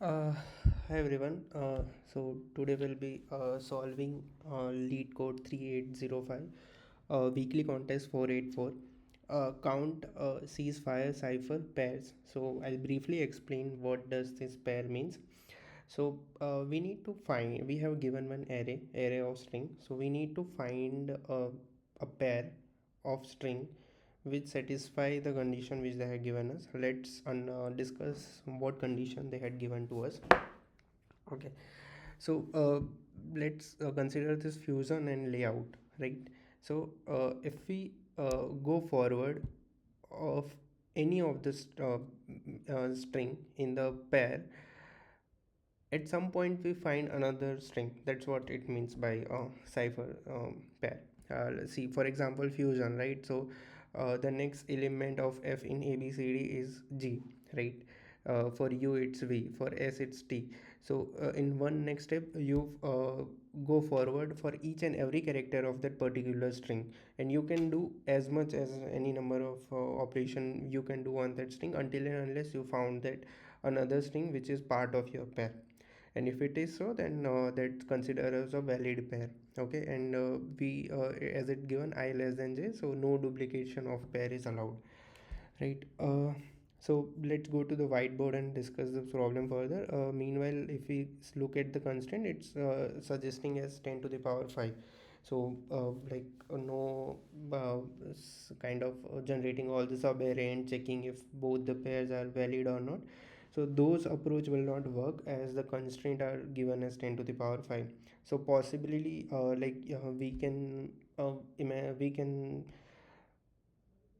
Uh, Hi everyone. So today we'll be solving LeetCode 3805, weekly contest 484. Count ceasefire cipher pairs. So I'll briefly explain what does this pair means. So we need to find. We have given one array of string. So we need to find a pair of string which satisfy the condition which they have given us. Let's discuss what condition they had given to us. Okay, so let's consider this fusion and layout, right? So if we go forward of any of this string in the pair, at some point we find another string. That's what it means by cipher pair. Let's see, for example, fusion, right? So the next element of f in abcd is g, right? For u it's v, for s it's t. So in one next step you go forward for each and every character of that particular string, and you can do as much as any number of operation you can do on that string until and unless you found that another string which is part of your pair. And if it is so, then that's considered as a valid pair. Okay, and we as it given I less than j, so no duplication of pair is allowed, right? So let's go to the whiteboard and discuss the problem further. Meanwhile, if we look at the constraint, it's suggesting as 10 to the power 5. So no kind of generating all the sub array and checking if both the pairs are valid or not. So those approach will not work as the constraint are given as 10 to the power 5. So possibly we can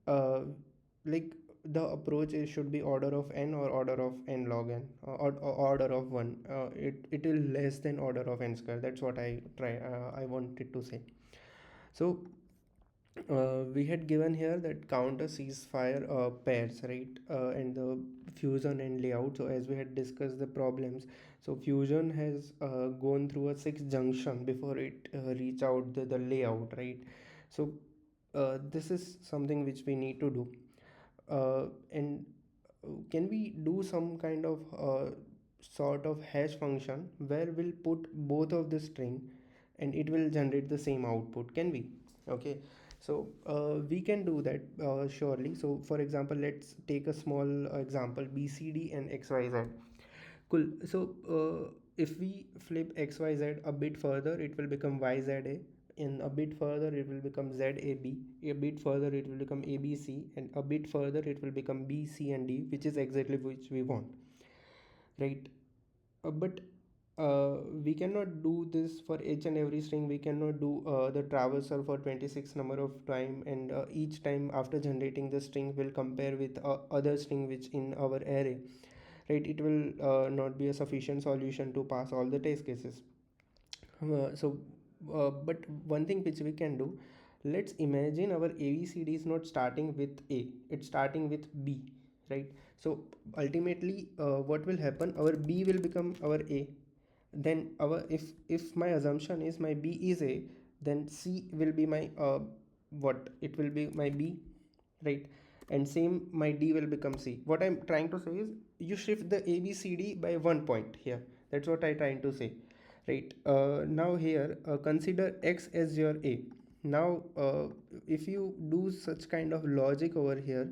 uh, like the approach is should be order of n or order of n log n, or order of 1. It is less than order of n square. That's what I wanted to say. So we had given here that counter ceasefire pairs, right? And the fusion and layout. So as we had discussed the problems, so fusion has gone through a 6 junction before it reach out the layout, right? So this is something which we need to do. And can we do some kind of sort of hash function where we'll put both of the string and it will generate the same output? Can we? Okay, so we can do that surely. So for example, let's take a small example, bcd and xyz. Cool. So if we flip xyz a bit further, it will become yza, and a bit further it will become zab, a bit further it will become abc, and a bit further it will become b, c and d, which is exactly which we want, right? But we cannot do this for each and every string. We cannot do the traversal for 26 number of time, and each time after generating the string will compare with other string which in our array, right? It will not be a sufficient solution to pass all the test cases. But one thing which we can do, let's imagine our abcd is not starting with a, it's starting with b, right? So ultimately what will happen, our b will become our a, then our if my assumption is my b is a, then c will be my what it will be my b, right? And same, my d will become c. What I'm trying to say is you shift the abcd by 1 point here. That's what I'm trying to say, right? Now here consider x as your a. Now if you do such kind of logic over here,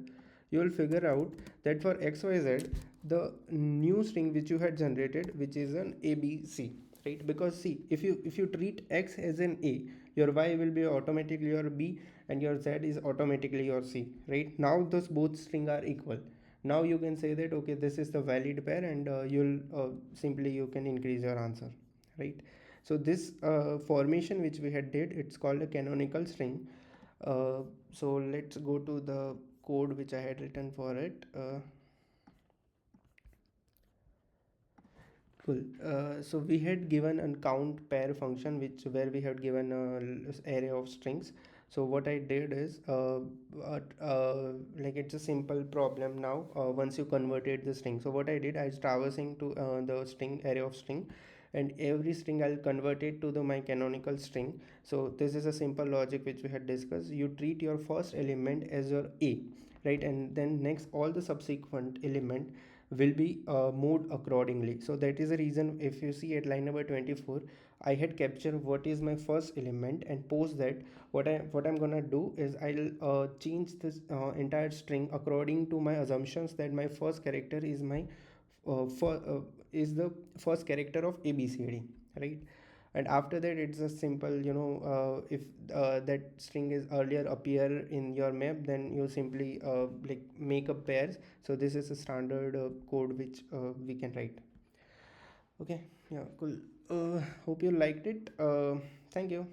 you will figure out that for xyz, the new string which you had generated, which is an abc, right? Because see, if you treat x as an a, your y will be automatically your b, and your z is automatically your c, right? Now those both string are equal. Now you can say that okay, this is the valid pair, and you'll simply you can increase your answer, right? So this formation which we had did, it's called a canonical string. So let's go to the code which I had written for it. Cool. So we had given a count pair function which where we had given a array of strings. So what I did is like it's a simple problem now. Once you converted the string, so what I did, I was traversing to the string array of string, and every string I'll convert it to the my canonical string. So this is a simple logic which we had discussed. You treat your first element as your a, right? And then next all the subsequent element will be moved accordingly. So that is the reason, if you see at line number 24, I had captured what is my first element, and post that what I'm gonna do is I'll change this entire string according to my assumptions that my first character is my for is the first character of ABCD, right? And after that it's a simple, if that string is earlier appear in your map, then you simply like make a pairs. So this is a standard code which we can write. Okay, yeah, cool. Hope you liked it. Thank you.